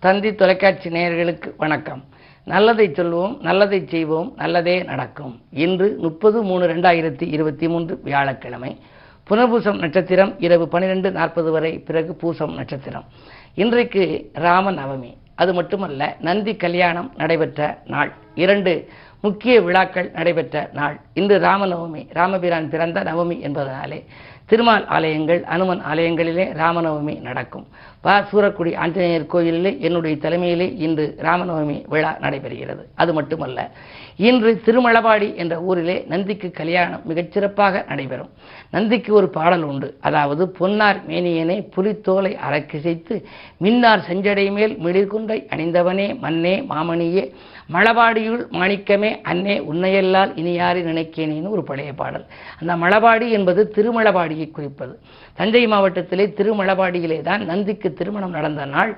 தந்தி தொலைக்காட்சி நேயர்களுக்கு வணக்கம். நல்லதை சொல்வோம், நல்லதை செய்வோம், நல்லதே நடக்கும். இன்று 30/3/2023 வியாழக்கிழமை. புனர்பூசம் நட்சத்திரம் இரவு 12:40 வரை, பிறகு பூசம் நட்சத்திரம். இன்றைக்கு ராம நவமி. அது மட்டுமல்ல, நந்தி கல்யாணம் நடைபெற்ற நாள். 2 முக்கிய விழாக்கள் நடைபெற்ற நாள். இன்று ராமநவமி. ராமபிரான் பிறந்த நவமி என்பதனாலே திருமால் ஆலயங்கள், அனுமன் ஆலயங்களிலே ராமநவமி நடக்கும். சூரக்குடி ஆஞ்சநேயர் கோயிலிலே என்னுடைய தலைமையிலே இன்று ராமநவமி விழா நடைபெறுகிறது. அது மட்டுமல்ல, இன்று திருமலபாடி என்ற ஊரிலே நந்திக்கு கல்யாணம் மிகச்சிறப்பாக நடைபெறும். நந்திக்கு ஒரு பாடல் உண்டு. அதாவது, பொன்னார் மேனியனே புலித்தோலை அறக்கிசைத்து மின்னார் செஞ்சடை மேல் மிளிர்குன்றை அணிந்தவனே மன்னே மாமணியே மலபாடியுள் மாணிக்கமே அன்னே உன்னையெல்லால் இனியாரி நினைக்கேனேன்னு ஒரு பழைய பாடல். அந்த மலபாடி என்பது திருமலபாடியை குறிப்பது. தஞ்சை மாவட்டத்திலே திருமலபாடியிலே தான் நந்திக்கு திருமணம் நடந்த நாள்.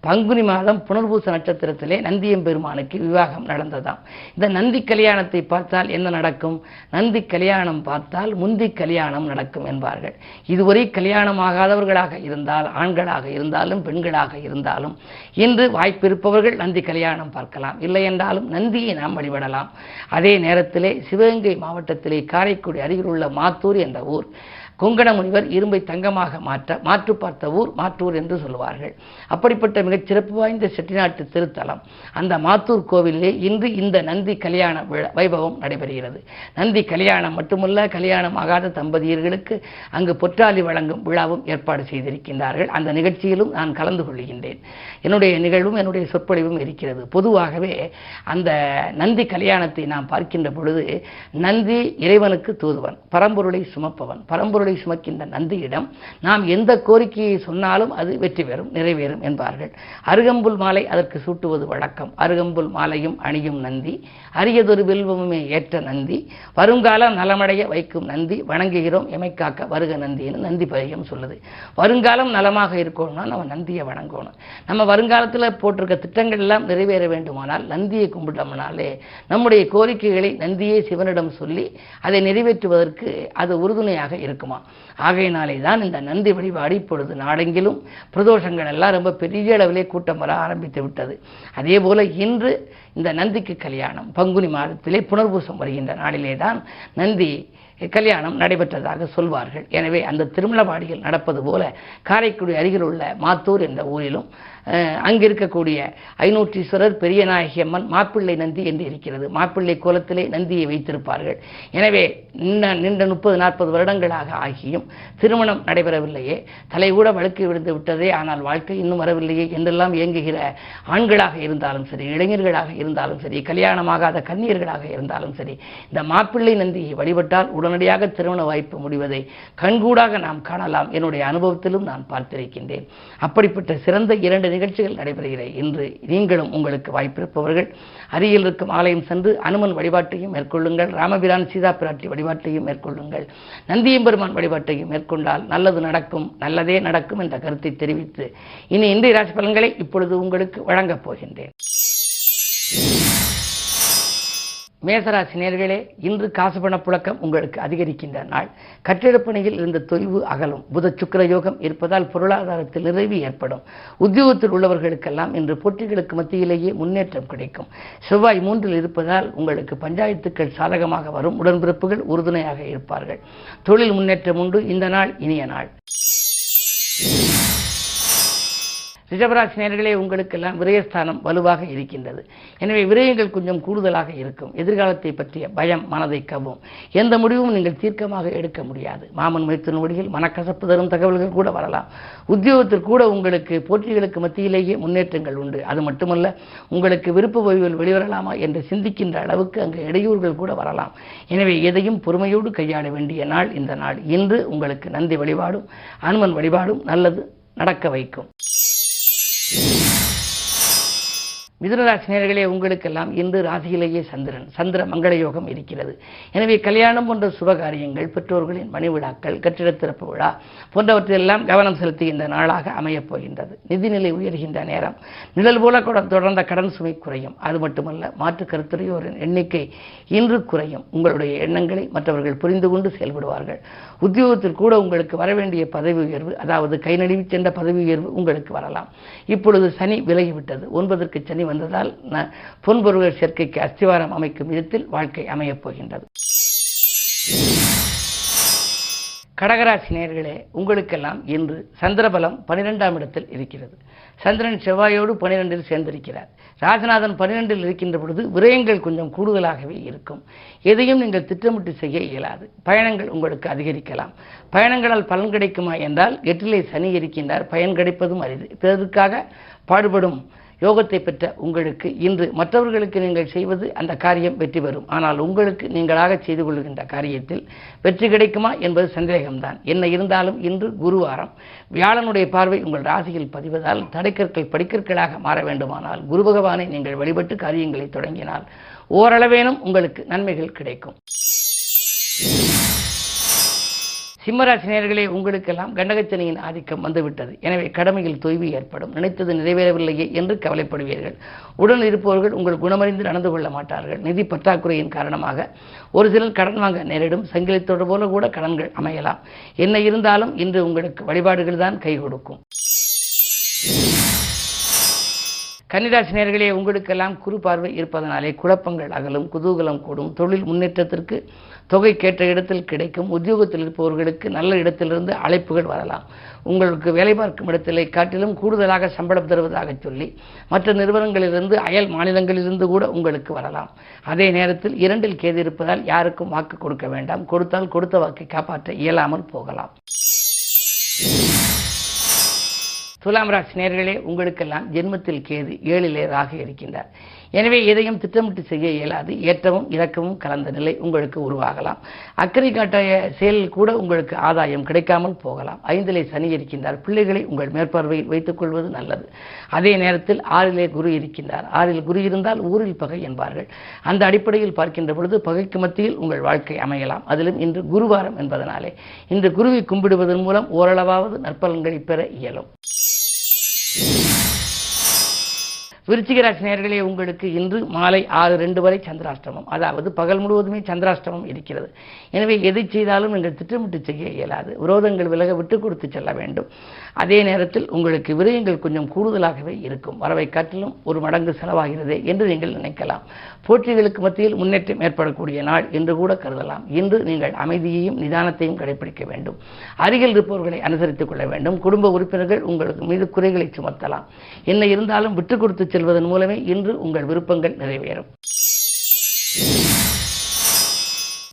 பங்குனி மாதம் புனர்பூச நட்சத்திரத்திலே நந்தியம்பெருமானுக்கு விவாகம் நடந்ததாம். இந்த நந்தி கல்யாணத்தை பார்த்தால் என்ன நடக்கும்? நந்தி கல்யாணம் பார்த்தால் முந்தி கல்யாணம் நடக்கும் என்பார்கள். இதுவரை கல்யாணமாகாதவர்களாக இருந்தால், ஆண்களாக இருந்தாலும் பெண்களாக இருந்தாலும், இன்று வாய்ப்பிருப்பவர்கள் நந்தி கல்யாணம் பார்க்கலாம். இல்லை என்றாலும் நந்தியை நாம் வழிபடலாம். அதே நேரத்திலே சிவகங்கை மாவட்டத்திலே காரைக்குடி அருகில் உள்ள மாத்தூர் என்ற ஊர், கொங்கண முனிவர் இரும்பை தங்கமாக மாற்று பார்த்த ஊர் மாற்றூர் என்று சொல்வார்கள். அப்படிப்பட்ட மிகச் சிறப்பு வாய்ந்த செட்டிநாட்டு திருத்தலம் அந்த மாத்தூர் கோவிலிலே இன்று இந்த நந்தி கல்யாண வைபவம் நடைபெறுகிறது. நந்தி கல்யாணம் மட்டுமல்ல, கல்யாணம் ஆகாத தம்பதியர்களுக்கு அங்கு பொற்றாலி வழங்கும் விழாவும் ஏற்பாடு செய்திருக்கின்றார்கள். அந்த நிகழ்ச்சியிலும் நான் கலந்து கொள்கின்றேன். என்னுடைய நிகழ்வும் என்னுடைய சொற்பொழிவும் இருக்கிறது. பொதுவாகவே அந்த நந்தி கல்யாணத்தை நாம் பார்க்கின்ற பொழுது, நந்தி இறைவனுக்கு தூதுவன், பரம்பொருளை சுமப்பவன். பரம்பொருளை சுமக்கின்ற நந்தியிடம் நாம் எந்த கோரிக்கையை சொன்னாலும் அது வெற்றி பெறும், நிறைவேறும் என்பார்கள். அருகம்புல் மாலை அதற்கு சூட்டுவது வழக்கம். அருகம்புல் மாலையும் அணியும் நந்தி, அரியதொரு வில்வமுமே ஏற்ற நந்தி, வருங்காலம் நலமடைய வைக்கும் நந்தி, வணங்குகிறோம் எமைக்காக்க வருக நந்தின்னு நந்தி பதிகம் சொல்லுது. வருங்காலம் நலமாக இருக்கணும்னா நம்ம நந்தியை வணங்கணும். நம்ம வருங்காலத்தில் போட்டிருக்க திட்டங்கள் எல்லாம் நிறைவேற வேண்டுமானால் நந்தியை கும்பிட்டோம்னாலே நம்முடைய கோரிக்கைகளை நந்தியே சிவனிடம் சொல்லி அதை நிறைவேற்றுவதற்கு அது உறுதுணையாக இருக்குமா. ஆகையினாலே தான் இந்த நந்தி வழிபாடு இப்பொழுது நாடெங்கிலும் பிரதோஷங்கள் எல்லாம் ரொம்ப பெரிய அளவிலே கூட்டம் வர ஆரம்பித்து விட்டது. அதே போல இன்று இந்த நந்திக்கு கல்யாணம் பங்குனி மாதத்திலே புனர்பூசம் வருகின்ற நாளிலே தான் நந்தி கல்யாணம் நடைபெற்றதாக சொல்வார்கள். எனவே அந்த திருமலபாடியில் நடப்பது போல காரைக்குடி அருகில் உள்ள மாத்தூர் என்ற ஊரிலும் அங்கிருக்கக்கூடிய ஐநூற்றீஸ்வரர், பெரியநாயகி அம்மன், மாப்பிள்ளை நந்தி என்று இருக்கிறது. மாப்பிள்ளை கோலத்திலே நந்தியை வைத்திருப்பார்கள். எனவே நின்ற 30-40 வருடங்களாக ஆகியும் திருமணம் நடைபெறவில்லையே, தலைகூட வழுக்கி விழுந்து விட்டதே, ஆனால் வாழ்க்கை இன்னும் வரவில்லையே என்றெல்லாம் இயங்குகிற ஆண்களாக இருந்தாலும் சரி, இளைஞர்களாக இருந்தாலும் சரி, கல்யாணமாகாத கன்னியர்களாக இருந்தாலும் சரி, இந்த மாப்பிள்ளை நந்தியை வழிபட்டால் உடனடியாக திருமண வாய்ப்பு முடிவதை கண்கூடாக நாம் காணலாம். என்னுடைய அனுபவத்திலும் நான் பார்த்திருக்கின்றேன். அப்படிப்பட்ட சிறந்த 2 நிகழ்ச்சிகள் நடைபெறுகிற இன்று நீங்களும் உங்களுக்கு வாய்ப்பிருப்பவர்கள் அருகில் இருக்கும் ஆலயம் சென்று அனுமன் வழிபாட்டையும் மேற்கொள்ளுங்கள். ராமபிரான் சீதா பிராட்டி வழிபாட்டையும் மேற்கொள்ளுங்கள். நந்தியம்பெருமான் வழிபாட்டையும் மேற்கொண்டால் நல்லது நடக்கும், நல்லதே நடக்கும் என்ற கருத்தை தெரிவித்து இனி இன்றைய ராசி பலன்களை இப்பொழுது உங்களுக்கு வழங்கப் போகின்றேன். மேசராசி நேயர்களே, இன்று காசு பண புழக்கம் உங்களுக்கு அதிகரிக்கின்ற நாள். கட்டிடப்பணியில் இருந்த தொய்வு அகலும். புத சுக்கிர யோகம் இருப்பதால் பொருளாதாரத்தில் நிறைவு ஏற்படும். உத்தியோகத்தில் உள்ளவர்களுக்கெல்லாம் இன்று போட்டிகளுக்கு மத்தியிலேயே முன்னேற்றம் கிடைக்கும். செவ்வாய் 3இல் இருப்பதால் உங்களுக்கு பஞ்சாயத்துக்கள் சாதகமாக வரும். உடன்பிறப்புகள் உறுதுணையாக இருப்பார்கள். தொழில் முன்னேற்றம் உண்டு. இந்த நாள் இனிய நாள். ரிஷபராசி நேயர்களே, உங்களுக்கெல்லாம் விரயஸ்தானம் வலுவாக இருக்கின்றது. எனவே விரயங்கள் கொஞ்சம் கூடுதலாக இருக்கும். எதிர்காலத்தை பற்றிய பயம் மனதை கவ்வும். எந்த முடிவும் நீங்கள் தீர்க்கமாக எடுக்க முடியாது. மாமன் மைத்துன வழியில் மனக்கசப்பு தரும் தகவல்கள் கூட வரலாம். உத்தியோகத்தில் கூட உங்களுக்கு போட்டிகளுக்கு மத்தியிலேயே முன்னேற்றங்கள் உண்டு. அது மட்டுமல்ல, உங்களுக்கு விருப்ப ஓய்வில் வெளிவரலாமா என்று சிந்திக்கின்ற அளவுக்கு அங்கு இடையூறுகள் கூட வரலாம். எனவே எதையும் பொறுமையோடு கையாள வேண்டிய நாள் இந்த நாள். இன்று உங்களுக்கு நந்தி வழிபாடும் அனுமன் வழிபாடும் நல்லது நடக்க வைக்கும். மிதுனராசினியர்களே, உங்களுக்கெல்லாம் இன்று ராசியிலேயே சந்திர மங்கள யோகம் இருக்கிறது. எனவே கல்யாணம் போன்ற சுபகாரியங்கள், பெற்றோர்களின் மணிவிழாக்கள், கட்டிட திறப்பு விழா போன்றவற்றெல்லாம் கவனம் செலுத்துகின்ற நாளாக அமையப் போகின்றது. நிதிநிலை உயர்கின்ற நேரம். நிழல் போல தொடர்ந்த கடன் சுமை குறையும். அது மட்டுமல்ல, மாற்று கருத்துரையோரின் எண்ணிக்கை இன்று குறையும். உங்களுடைய எண்ணங்களை மற்றவர்கள் புரிந்து கொண்டு செயல்படுவார்கள். உத்தியோகத்தில் கூட உங்களுக்கு வரவேண்டிய பதவி உயர்வு, அதாவது கை நழுவி சென்ற பதவி உயர்வு உங்களுக்கு வரலாம். இப்பொழுது சனி விலகிவிட்டது. 9க்கு சனி வந்ததால் பொன்பொருள் சேர்க்கைக்கு அஸ்திவாரம் அமைக்கும் விதத்தில் வாழ்க்கை அமையப் போகின்றது. கடகராசி நேயர்களே, உங்களுக்கெல்லாம் இன்று சந்திரபலம் 12ஆம் இடத்தில் இருக்கிறது. சந்திரன் செவ்வாயோடு 12இல் சேர்ந்திருக்கிறார். ராஜநாதன் 12இல் இருக்கின்ற பொழுது விரயங்கள் கொஞ்சம் கூடுதலாகவே இருக்கும். எதையும் நீங்கள் திட்டமிட்டு செய்ய இயலாது. பயணங்கள் உங்களுக்கு அதிகரிக்கலாம். பயணங்களால் பலன் கிடைக்குமா என்றால் 8லே சனி இருக்கின்றார். பயன் கிடைப்பதும் அரிது. பிறருக்காக பாடுபடும் யோகத்தை பெற்ற உங்களுக்கு இன்று மற்றவர்களுக்கு நீங்கள் செய்வது அந்த காரியம் வெற்றி பெறும். ஆனால் உங்களுக்கு நீங்களாக செய்து கொள்கின்ற காரியத்தில் வெற்றி கிடைக்குமா என்பது சந்தேகம்தான். என்ன இருந்தாலும் இன்று குருவாரம். வியாழனுடைய பார்வை உங்கள் ராசியில் பதிவதால் தடைக்கற்கள் படிக்கற்களாக மாற வேண்டுமானால் குரு பகவானை நீங்கள் வழிபட்டு காரியங்களை தொடங்கினால் ஓரளவேனும் உங்களுக்கு நன்மைகள் கிடைக்கும். சிம்மராசி நேயர்களே, உங்களுக்கெல்லாம் கண்டகச்சனியின் ஆதிக்கம் வந்துவிட்டது. எனவே கடமையில் தொய்வு ஏற்படும். நினைத்தது நிறைவேறவில்லையே என்று கவலைப்படுவீர்கள். உடன் இருப்பவர்கள் உங்கள் குணமறிந்து நடந்து கொள்ள மாட்டார்கள். நிதி பற்றாக்குறையின் காரணமாக ஒரு சிலர் கடன் வாங்க நேரிடும். சங்கிலித்தோடு போல கூட கடன்கள் அமையலாம். என்ன இருந்தாலும் இன்று உங்களுக்கு வழிபாடுகள் தான் கை கொடுக்கும். கன்னிராசி நேயர்களே, உங்களுக்கெல்லாம் குரு பார்வை இருப்பதனாலே குழப்பங்கள் அகலும், குதூகலம் கூடும். தொழில் முன்னேற்றத்திற்கு தொகை கேட்ட இடத்தில் கிடைக்கும். உத்தியோகத்தில் இருப்பவர்களுக்கு நல்ல இடத்திலிருந்து அழைப்புகள் வரலாம். உங்களுக்கு வேலை பார்க்கும் இடத்திலே காட்டிலும் கூடுதலாக சம்பளம் தருவதாக சொல்லி மற்ற நிறுவனங்களிலிருந்து, அயல் மாநிலங்களிலிருந்து கூட உங்களுக்கு வரலாம். அதே நேரத்தில் 2இல் கேது இருப்பதால் யாருக்கும் வாக்கு கொடுக்க வேண்டாம். கொடுத்தால் கொடுத்த வாக்கை காப்பாற்ற இயலாமல் போகலாம். துலாம் ராசி நேயர்களே, உங்களுக்கெல்லாம் ஜென்மத்தில் கேது 7லே ராகு இருக்கின்றார். எனவே எதையும் திட்டமிட்டு செய்ய இயலாது. ஏற்றமும் இறக்கமும் கலந்த நிலை உங்களுக்கு உருவாகலாம். அக்கறை காட்டிய செயலில் கூட உங்களுக்கு ஆதாயம் கிடைக்காமல் போகலாம். 5லே சனி இருக்கின்றார். பிள்ளைகளை உங்கள் மேற்பார்வையில் வைத்துக் கொள்வது நல்லது. அதே நேரத்தில் 6லே குரு இருக்கின்றார். 6ல் குரு இருந்தால் ஊரில் பகை என்பார்கள். அந்த அடிப்படையில் பார்க்கின்ற பொழுது பகைக்கு மத்தியில் உங்கள் வாழ்க்கை அமையலாம். அதிலும் இன்று குருவாரம் என்பதனாலே இன்று குருவை கும்பிடுவதன் மூலம் ஓரளவாவது நற்பலன்களை பெற இயலும். விருச்சிக ராசி நேயர்களே, உங்களுக்கு இன்று மாலை 6:02 வரை சந்திராஷ்டமம், அதாவது பகல் முழுவதுமே சந்திராஷ்டமம் இருக்கிறது. எனவே எதை செய்தாலும் நீங்கள் திட்டமிட்டு செய்ய இயலாது. விரோதங்கள் விலக விட்டு கொடுத்து செல்ல வேண்டும். அதே நேரத்தில் உங்களுக்கு விரயங்கள் கொஞ்சம் கூடுதலாகவே இருக்கும். வரவை காட்டிலும் 1 மடங்கு செலவாகிறதே என்று நீங்கள் நினைக்கலாம். போட்டிகளுக்கு மத்தியில் முன்னேற்றம் ஏற்படக்கூடிய நாள் என்று கூட கருதலாம். இன்று நீங்கள் அமைதியையும் நிதானத்தையும் கடைபிடிக்க வேண்டும். அருகில் இருப்பவர்களை அனுசரித்துக் கொள்ள வேண்டும். குடும்ப உறுப்பினர்கள் உங்களுக்கு மீது குறைகளை சுமத்தலாம். என்ன இருந்தாலும் விட்டுக் கொடுத்து செல்வதன் மூலமே இன்று உங்கள் விருப்பங்கள் நிறைவேறும்.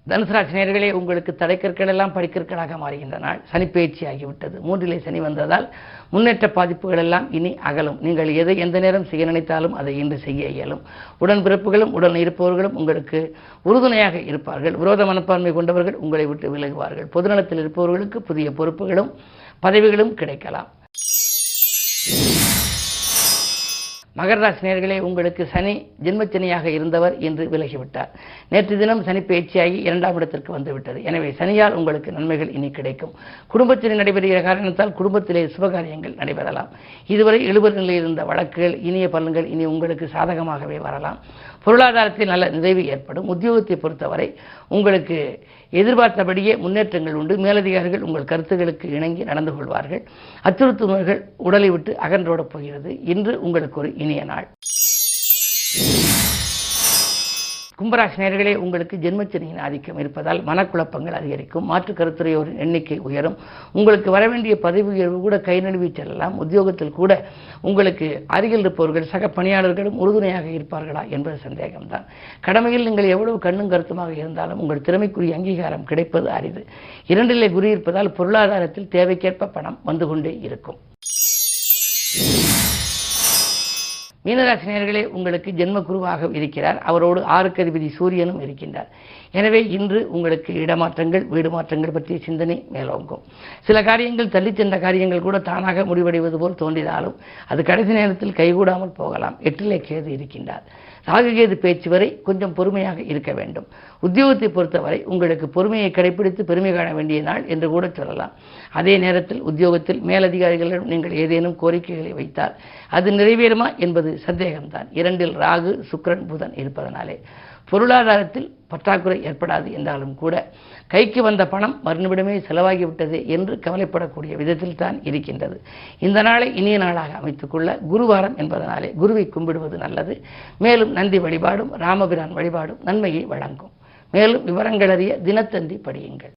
தனுசு ராசி நேயர்களே, உங்களுக்கு தடைக்கற்கள் எல்லாம் படிக்கற்களாக மாறுகின்ற நாள். சனி பயிற்சி ஆகிவிட்டது. 3லே சனி வந்ததால் முன்னேற்ற பாதிப்புகள் எல்லாம் இனி அகலும். நீங்கள் எதை எந்த நேரம் செய்ய நினைத்தாலும் அதை இன்று செய்ய இயலும். உடன்பிறப்புகளும் உடன் இருப்பவர்களும் உங்களுக்கு உறுதுணையாக இருப்பார்கள். விரோத மனப்பான்மை கொண்டவர்கள் உங்களை விட்டு விலகுவார்கள். பொதுநலத்தில் இருப்பவர்களுக்கு புதிய பொறுப்புகளும் பதவிகளும் கிடைக்கலாம். மகர ராசி நேயர்களே, உங்களுக்கு சனி ஜென்மச்சனியாக இருந்தவர் இன்று விலகிவிட்டார். நேற்று தினம் சனி பயிற்சியாகி 2ஆம் இடத்திற்கு வந்துவிட்டது. எனவே சனியால் உங்களுக்கு நன்மைகள் இனி கிடைக்கும். குடும்பத்தில் நடைபெறுகிற காரணத்தால் குடும்பத்திலே சுபகாரியங்கள் நடைபெறலாம். இதுவரை இழுபறி நிலையில் இருந்த வழக்குகள், இனிய பலன்கள் இனி உங்களுக்கு சாதகமாகவே வரலாம். பொருளாதாரத்தில் நல்ல நிறைவு ஏற்படும். உத்தியோகத்தை பொறுத்தவரை உங்களுக்கு எதிர்பார்த்தபடியே முன்னேற்றங்கள் உண்டு. மேலதிகாரிகள் உங்கள் கருத்துக்களுக்கு இணங்கி நடந்து கொள்வார்கள். அச்சுறுத்தும் உடலை விட்டு அகன்றோடப் போகிறது. இன்று உங்களுக்கு ஒரு இனிய நாள். கும்பராசி நேயர்களே, உங்களுக்கு ஜென்மச்சனியின் ஆதிக்கம் இருப்பதால் மனக்குழப்பங்கள் அதிகரிக்கும். மாற்று கருத்துரையோரின் எண்ணிக்கை உயரும். உங்களுக்கு வரவேண்டிய பதவி உயர்வு கூட கை நழுவி செல்லலாம். உத்தியோகத்தில் கூட உங்களுக்கு அருகில் இருப்பவர்கள் சக பணியாளர்களும் உறுதுணையாக இருப்பார்களா என்பது சந்தேகம்தான். கடமையில் நீங்கள் எவ்வளவு கண்ணும் கருத்துமாக இருந்தாலும் உங்கள் திறமைக்குரிய அங்கீகாரம் கிடைப்பது அரிது. 2லே குரு இருப்பதால் பொருளாதாரத்தில் தேவைக்கேற்ப பணம் வந்து கொண்டே இருக்கும். மீனராசி நேயர்களே, உங்களுக்கு ஜென்ம குருவாக இருக்கிறார். அவரோடு 6க்கு அதிபதி சூரியனும் இருக்கின்றார். எனவே இன்று உங்களுக்கு இடமாற்றங்கள், வீடு மாற்றங்கள் பற்றிய சிந்தனை மேலோங்கும். சில காரியங்கள் தள்ளி சென்ற காரியங்கள் கூட தானாக முடிவடைவது போல் தோன்றினாலும் அது கடைசி நேரத்தில் கைகூடாமல் போகலாம். 8லே கேது இருக்கின்றார். ராகுகேது பேச்சு வரை கொஞ்சம் பொறுமையாக இருக்க வேண்டும். உத்தியோகத்தை பொறுத்தவரை உங்களுக்கு பொறுமையை கடைபிடித்து பெருமை காண வேண்டிய நாள் என்று கூட சொல்லலாம். அதே நேரத்தில் உத்தியோகத்தில் மேலதிகாரிகளிடம் நீங்கள் ஏதேனும் கோரிக்கைகளை வைத்தால் அது நிறைவேறுமா என்பது சந்தேகம்தான். 2ல் ராகு, சுக்கிரன், புதன் இருப்பதனாலே பொருளாதாரத்தில் பற்றாக்குறை ஏற்படாது என்றாலும் கூட கைக்கு வந்த பணம் மறுநிமிடமே செலவாகிவிட்டது என்று கவலைப்படக்கூடிய விதத்தில் தான் இருக்கின்றது. இந்த நாளை இனிய நாளாக அமைத்துக்கொள்ள குருவாரம் என்பதனாலே குருவை கும்பிடுவது நல்லது. மேலும் நந்தி வழிபாடும் ராமபிரான் வழிபாடும் நன்மையை வழங்கும். மேலும் விவரங்கள் அறிய தினத்தந்தி படியுங்கள்.